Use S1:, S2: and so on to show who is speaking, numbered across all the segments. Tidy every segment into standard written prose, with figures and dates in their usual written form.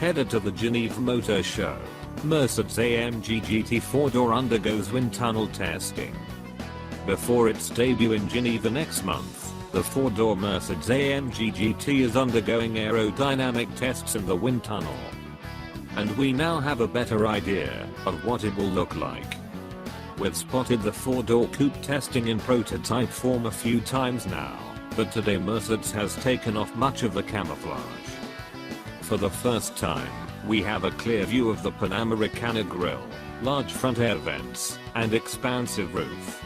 S1: Headed to the Geneva Motor Show, Mercedes AMG GT 4-door undergoes wind tunnel testing. Before its debut in Geneva next month, the 4-door Mercedes AMG GT is undergoing aerodynamic tests in the wind tunnel. And we now have a better idea of what it will look like. We've spotted the 4-door coupe testing in prototype form a few times now, but today Mercedes has taken off much of the camouflage. For the first time, we have a clear view of the Panamericana grille, large front air vents, and expansive roof.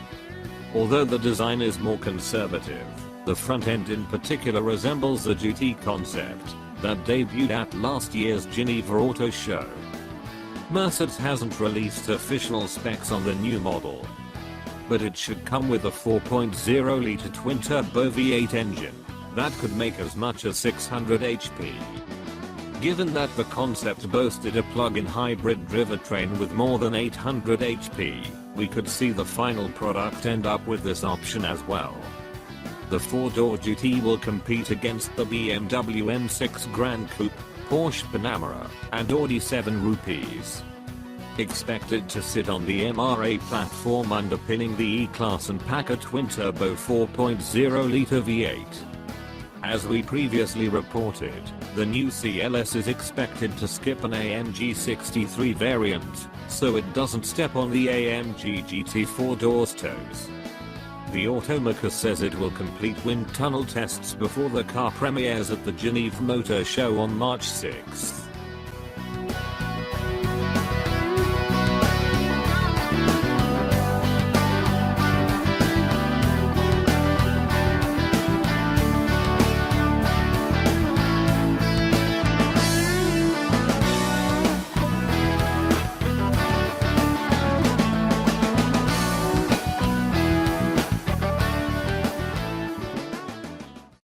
S1: Although the design is more conservative, the front end in particular resembles the GT concept that debuted at last year's Geneva Auto Show. Mercedes hasn't released official specs on the new model, but it should come with a 4.0-litre twin-turbo V8 engine that could make as much as 600 HP. Given that the concept boasted a plug-in hybrid drivetrain with more than 800 HP, we could see the final product end up with this option as well. The 4-door GT will compete against the BMW M6 Gran Coupe, Porsche Panamera, and Audi 7 Rupees. Expected to sit on the MRA platform underpinning the E-Class and pack a twin-turbo 4.0-litre V8. As we previously reported, the new CLS is expected to skip an AMG 63 variant, so it doesn't step on the AMG GT 4-door's toes. The automaker says it will complete wind tunnel tests before the car premieres at the Geneva Motor Show on March 6.